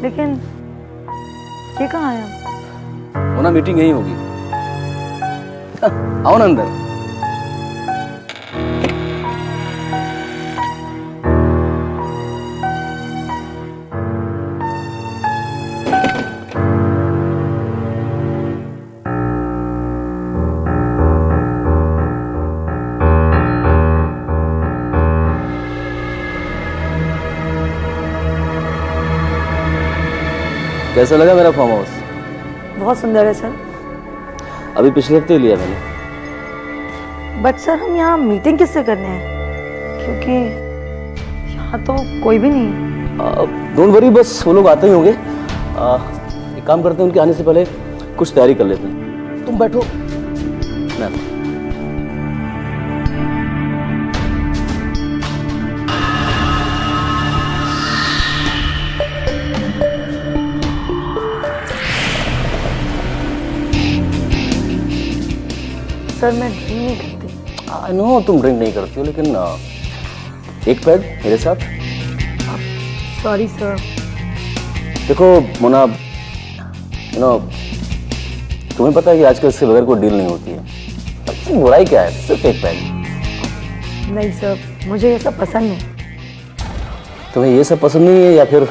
लेकिन ये कहाँ है? होना मीटिंग यही होगी। आओ ना अंदर। कैसा लगा मेरा फार्म हाउस? बहुत सुंदर है सर। अभी पिछले हफ्ते ही लिया मैंने। बट सर हम यहाँ मीटिंग किससे करने हैं? क्योंकि यहाँ तो कोई भी नहीं है। डोंट वरी, बस वो लोग आते ही होंगे। एक काम करते हैं, उनके आने से पहले कुछ तैयारी कर लेते हैं। तुम बैठो, मैं आता हूं। सर मैं ड्रिंक नहीं करती। आई नो तुम ड्रिंक नहीं करती हो, लेकिन एक पैग मेरे साथ। Sorry sir. देखो मोना, तुम्हें पता है कि आजकल इसके बगैर कोई डील नहीं होती है। इसमें बुराई क्या है? सिर्फ एक पैग। नहीं सर, मुझे ये सब पसंद नहीं। तुम्हें ये सब पसंद नहीं है या फिर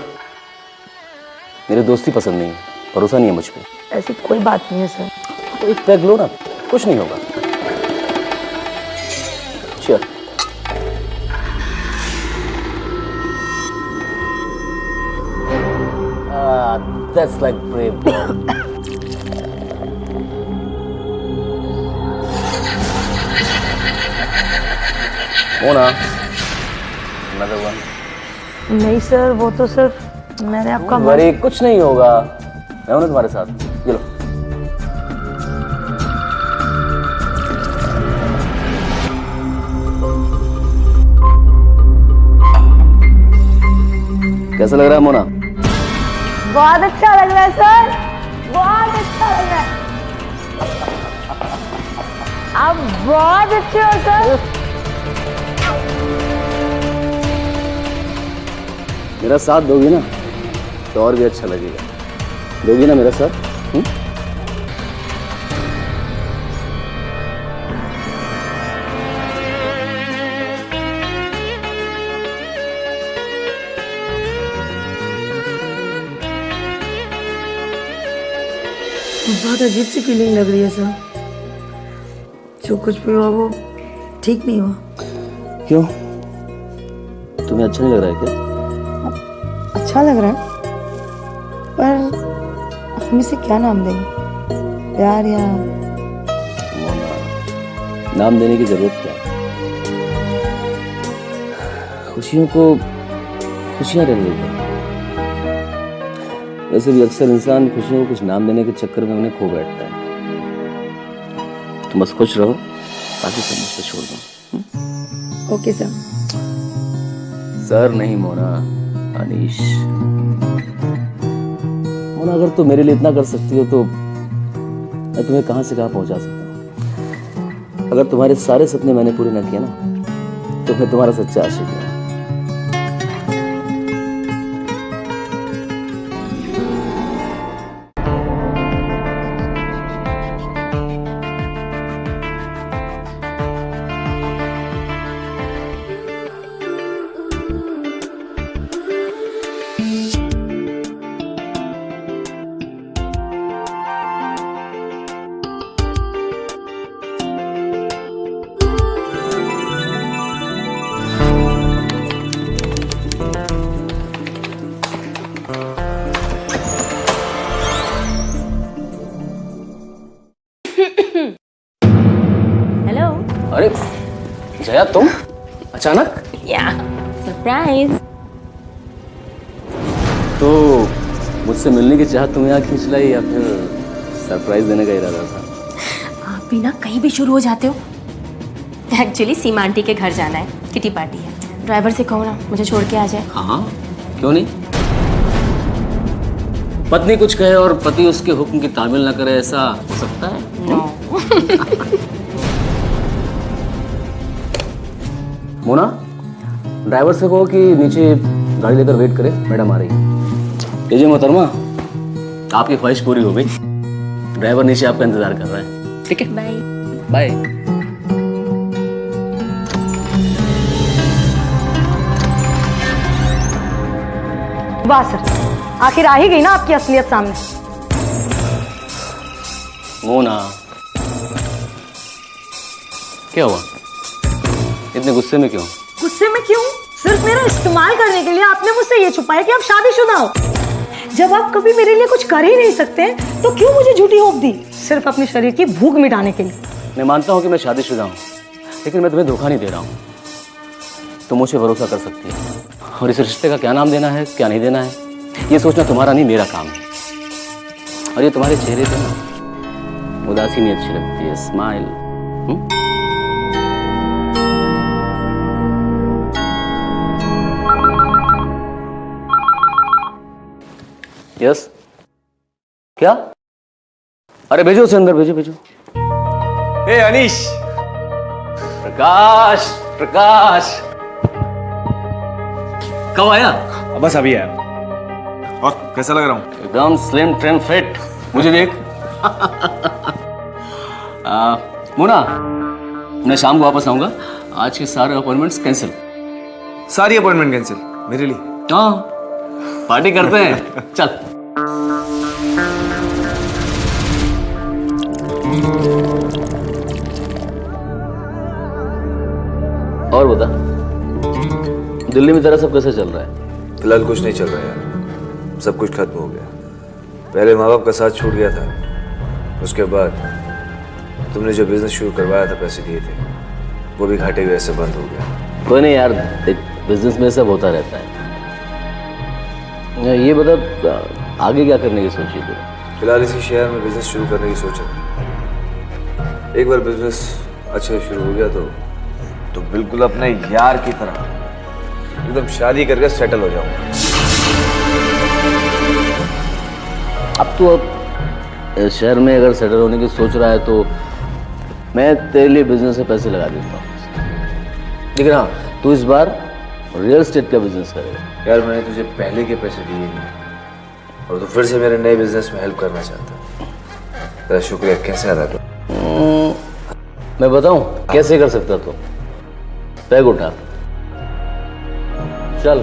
मेरी दोस्ती पसंद नहीं है? भरोसा नहीं है मुझ पे? ऐसी कोई बात नहीं है सर। तो एक पैग लो ना, कुछ नहीं होगा। Sure. That's like brave girl. Mona, another one. नहीं सर, वो तो सिर्फ मैंने आपका वरी कुछ नहीं होगा, मैं हूं ना तुम्हारे साथ। ये लो। कैसा लग रहा है मोना? बहुत अच्छा लग रहा है सर, बहुत अच्छा लग रहा है। आप बहुत अच्छे हो सर। मेरा साथ दोगी ना तो और भी अच्छा लगेगा। दोगी ना मेरा साथ? बहुत अजीब सी फीलिंग लग रही है सर। जो कुछ भी हुआ वो ठीक नहीं हुआ। क्यों? तुम्हें अच्छा नहीं लग रहा है क्या? अच्छा लग रहा है, पर हम इसे क्या नाम देंगे? प्यार या नाम देने की जरूरत क्या? खुशियों को खुशियां रहने देते हैं। वैसे भी अक्सर इंसान खुशियों को कुछ नाम देने के चक्कर में उन्हें खो बैठता है। तुम बस खुश रहो, बाकी सब मुझ पे छोड़ दो। Okay sir. सर नहीं मोना, अनीश। मोना, अगर तुम मेरे लिए इतना कर सकती हो तो मैं तुम्हें कहां से कहां पहुंचा सकता हूं। अगर तुम्हारे सारे सपने मैंने पूरे न किए ना तो मैं तुम्हारा सच्चा आशिक हूं। हेलो। अरे जया, तुम अचानक? या सरप्राइज। तो मुझसे मिलने की चाहत तुम्हें यहाँ खींच लाई या फिर सरप्राइज देने का इरादा था? आप भी ना कहीं भी शुरू हो जाते हो। एक्चुअली सीमा आंटी के घर जाना है, किटी पार्टी है। ड्राइवर से कहो ना मुझे छोड़ के आ जाए। हाँ, क्यों नहीं। पत्नी कुछ कहे और पति उसके हुक्म की तामील ना करे, ऐसा हो सकता है? नो। मोना, ड्राइवर से कहो कि नीचे गाड़ी लेकर वेट करे, मैडम आ रही है। ये जी मोहतरमा, आपकी ख्वाहिश पूरी हो गई। ड्राइवर नीचे आपका इंतजार कर रहा है। ठीक है, बाय। बाय। वाह सर, आखिर आ ही गई ना आपकी असलियत सामने। मोना, क्या हुआ? इतने गुस्से में क्यों? गुस्से में क्यों? सिर्फ मेरा इस्तेमाल करने के लिए आपने मुझसे ये छुपाया कि आप शादीशुदा हो। जब आप कभी मेरे लिए कुछ कर ही नहीं सकते तो क्यों मुझे झूठी होप दी, सिर्फ अपने शरीर की भूख मिटाने के लिए। मैं मानता हूँ कि मैं शादीशुदा हूँ, लेकिन मैं तुम्हें धोखा नहीं दे रहा हूँ। तुम मुझे भरोसा कर सकती हो, और इस रिश्ते का क्या नाम देना है, क्या नहीं देना है, ये सोचना तुम्हारा नहीं, मेरा काम है। और ये तुम्हारे चेहरे पे ना उदासी नहीं अच्छी लगती है। स्माइल। यस, क्या? अरे भेजो उसे अंदर, भेजो भेजो। ए अनीश, प्रकाश, प्रकाश कब आया? बस अभी आया। और कैसा लग रहा हूँ? एकदम स्लिम ट्रिम फिट। मुझे देख। मोना, मैं शाम को वापस आऊंगा। आज के सारे अपॉइंटमेंट्स कैंसिल। सारी अपॉइंटमेंट कैंसिल मेरे लिए? हाँ, पार्टी करते हैं। चल। और बता, दिल्ली में तेरा सब कैसे चल रहा है? फिलहाल कुछ नहीं चल रहा यार, सब कुछ खत्म हो गया। पहले माँ बाप का साथ छूट गया था, उसके बाद तुमने जो बिजनेस शुरू करवाया था, पैसे दिए थे, वो भी घाटे की वजह से बंद हो गया। कोई नहीं यार, बिजनेस में सब होता रहता है। ये बता, आगे क्या करने की सोची तू? फिलहाल इसी शहर में बिजनेस शुरू करने की सोचा। एक बार बिजनेस अच्छे से शुरू हो गया तो बिल्कुल अपने यार की तरह एकदम शादी करके सेटल हो जाऊंगा। अब तो इस शहर में अगर सेटल होने की सोच रहा है तो मैं तेरे लिए बिजनेस में पैसे लगा देता हूँ। लेकिन हाँ, तू इस बार रियल एस्टेट का बिजनेस करेगा। यार मैंने तुझे पहले के पैसे दिए नहीं, और तू फिर से मेरे नए बिजनेस में हेल्प करना चाहता है। तेरा शुक्रिया कैसे अदा करूं? मैं बताऊं कैसे कर सकता तू? बैग उठा, चल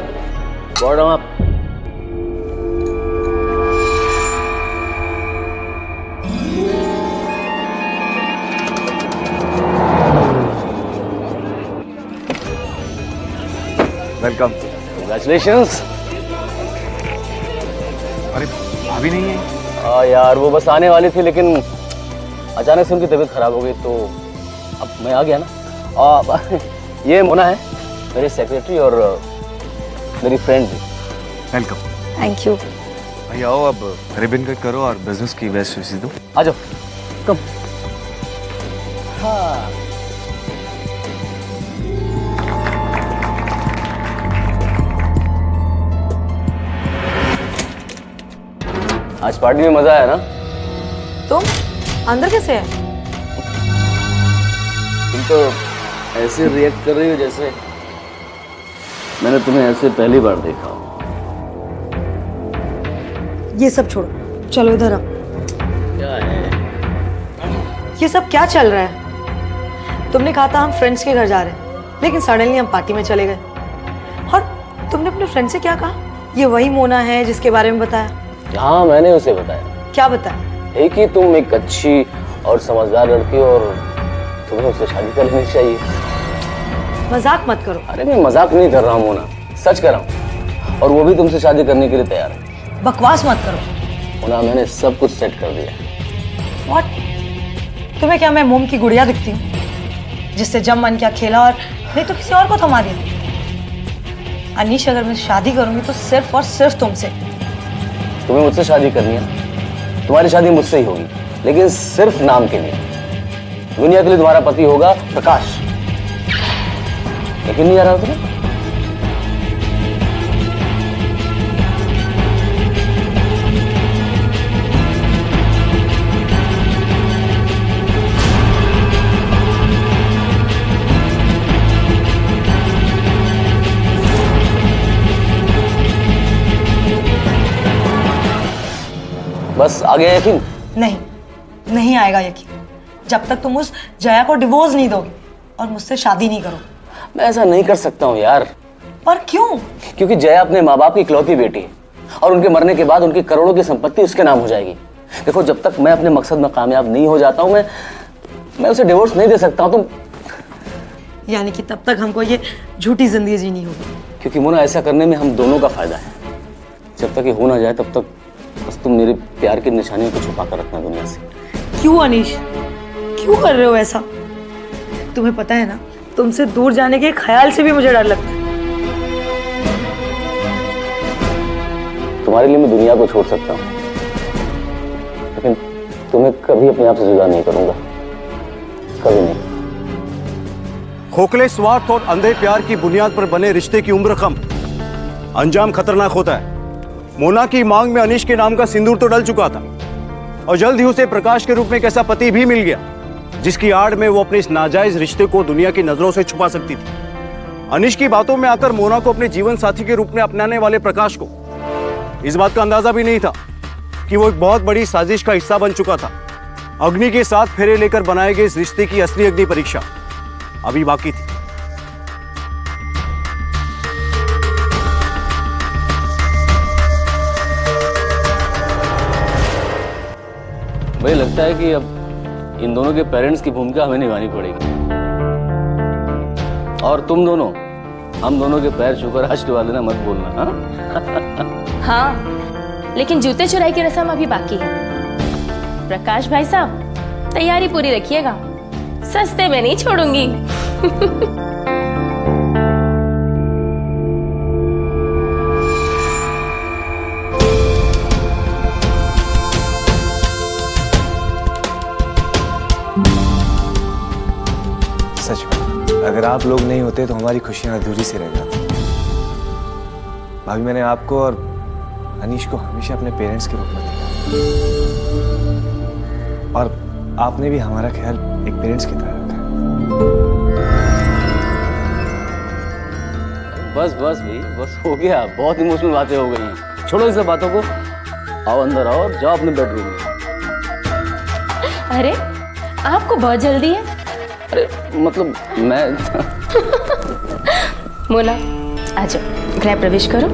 बॉटम अप। वेलकम। कंग्रेचुलेशंस। अरे भाभी नहीं है? यार वो बस आने वाली थी, लेकिन अचानक से उनकी तबीयत खराब हो गई तो अब मैं आ गया ना। ये मोना है, मेरी सेक्रेटरी और मेरी फ्रेंड भी। वेलकम। Thank you. भाई आओ, अब रिबन कट करो और बिजनेस की बेस्ट विशेष दो। आ जाओ, कम। हाँ, आज पार्टी में मजा आया ना? तुम अंदर कैसे है? तुम तो ऐसे रिएक्ट कर रही हो जैसे मैंने तुम्हें ऐसे पहली बार देखा हो। ये सब छोड़ो, चलो इधर आओ। क्या है ये सब क्या चल रहा है? तुमने कहा था हम फ्रेंड्स के घर जा रहे हैं, लेकिन सडनली हम पार्टी में चले गए। और तुमने अपने फ्रेंड से क्या कहा? ये वही मोना है जिसके बारे में बताया? हाँ, मैंने उसे बताया। क्या बताया? एक ही तुम एक अच्छी और समझदार लड़की हो और तुम्हें उससे शादी कर लेनी चाहिए। मजाक मत करो। अरे मैं मजाक नहीं कर रहा हूँ मोना, सच कर रहा हूँ। और वो भी तुमसे शादी करने के लिए तैयार है। बकवास मत करो। मोना, मैंने सब कुछ सेट कर दिया। व्हाट? तुम्हें क्या मैं मोम की गुड़िया दिखती हूँ जिससे जब मन क्या खेला और नहीं तो किसी और को थमा दिया? अनीश, अगर मैं शादी करूंगी तो सिर्फ और सिर्फ तुमसे। तुम्हें मुझसे शादी करनी है, तुम्हारी शादी मुझसे ही होगी, लेकिन सिर्फ नाम के लिए। दुनिया के लिए तुम्हारा पति होगा प्रकाश। यकीन नहीं आ रहा तुम्हें? बस आ गया यकीन? नहीं, नहीं आएगा यकीन जब तक तुम उस जया को डिवोर्स नहीं दोगे और मुझसे शादी नहीं करोगे। मैं ऐसा नहीं कर सकता हूँ यार। पर क्यों? क्योंकि जया अपने माँ बाप की इकलौती बेटी है और उनके मरने के बाद उनकी करोड़ों की संपत्ति उसके नाम हो जाएगी। देखो, जब तक मैं अपने मकसद में कामयाब नहीं हो जाता हूँ मैं उसे डिवोर्स नहीं दे सकता हूँ। तुम यानी कि तब तक हमको ये झूठी जिंदगी जीनी होगी। क्योंकि मोना, ऐसा करने में हम दोनों का फायदा है। जब तक ये हो ना जाए तब तक बस तुम मेरे प्यार की निशानियों को छुपा कर रखना दुनिया से। क्यों अनीश, क्यों कर रहे हो ऐसा? तुम्हें पता है ना, तुमसे दूर जाने के ख्याल से भी मुझे डर लगता है। तुम्हारे लिए मैं दुनिया को छोड़ सकता हूँ, लेकिन तुम्हें कभी अपने आप से जुदा नहीं करूंगा, कभी नहीं। खोखले स्वार्थ और अंधे प्यार की बुनियाद पर बने रिश्ते की उम्र कम, अंजाम खतरनाक होता है। मोना की मांग में अनीश के नाम का सिंदूर तो डल चुका था और जल्द ही उसे प्रकाश के रूप में एक ऐसा पति भी मिल गया जिसकी आड़ में वो अपने इस नाजायज रिश्ते को दुनिया की नजरों से छुपा सकती थी। अनीश की बातों में आकर मोना को अपने जीवन साथी के रूप में अपनाने वाले प्रकाश को इस बात का अंदाजा भी नहीं था कि वो एक बहुत बड़ी साजिश का हिस्सा बन चुका था। अग्नि के साथ फेरे लेकर बनाए गए इस रिश्ते की असली अग्नि परीक्षा अभी बाकी थी। मुझे लगता है कि अब इन दोनों के पेरेंट्स की भूमिका हमें निभानी पड़ेगी और तुम दोनों हम दोनों के पैर छूकर आशीर्वाद लेना मत बोलना। हाँ? हाँ, लेकिन जूते चुराई की रस्म अभी बाकी है। प्रकाश भाई साहब, तैयारी पूरी रखिएगा, सस्ते में नहीं छोड़ूंगी। सच में, अगर आप लोग नहीं होते तो हमारी खुशियां अधूरी सी रह जाती। भाभी, मैंने आपको और अनीश को हमेशा अपने पेरेंट्स के रूप में देखा और आपने भी हमारा ख्याल एक पेरेंट्स की तरह रखा। बस बस भाई, बस हो गया, बहुत इमोशनल बातें हो गई। छोड़ो इस सब बातों को, आओ अंदर आओ और जाओ अपने बेडरूम में। अरे, आपको बहुत जल्दी है? अरे मतलब मैं मोना, आ जाओ, गृह प्रवेश करो।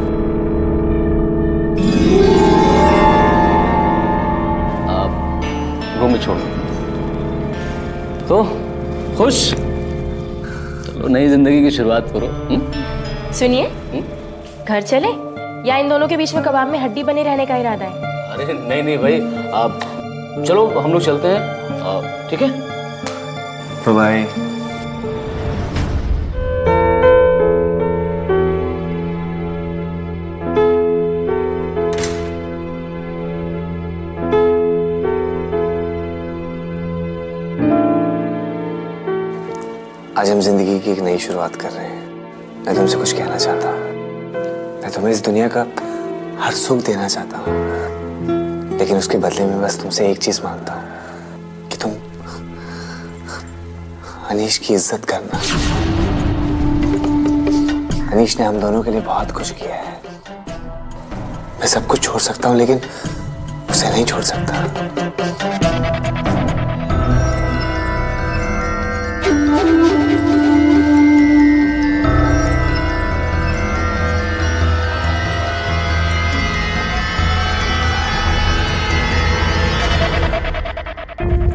आप रूम में छोड़ो तो खुश। चलो नई जिंदगी की शुरुआत करो। सुनिए, घर चले या इन दोनों के बीच में कबाब में हड्डी बने रहने का इरादा है? अरे नहीं नहीं भाई, आप चलो, हम लोग चलते हैं, ठीक है? तो भाई, आज हम जिंदगी की एक नई शुरुआत कर रहे हैं। मैं तुमसे कुछ कहना चाहता हूँ। मैं तुम्हें इस दुनिया का हर सुख देना चाहता हूँ, लेकिन उसके बदले में बस तुमसे एक चीज मांगता हूँ कि तुम अनीश की इज्जत करना। अनीश ने हम दोनों के लिए बहुत कुछ किया है। मैं सब कुछ छोड़ सकता हूँ, लेकिन उसे नहीं छोड़ सकता।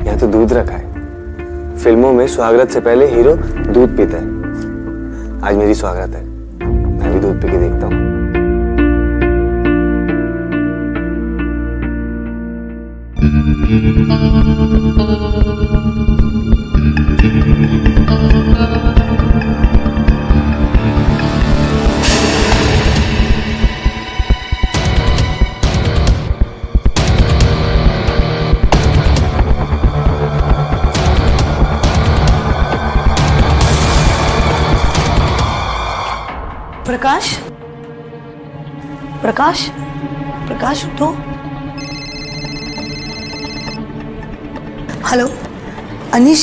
यहाँ तो दूध रखा है। फिल्मों में सुहागरात से पहले हीरो दूध पीता है। आज मेरी सुहागरात है, मैं भी दूध पी के देखता हूँ। प्रकाश, प्रकाश, प्रकाश उठो। हेलो अनीश,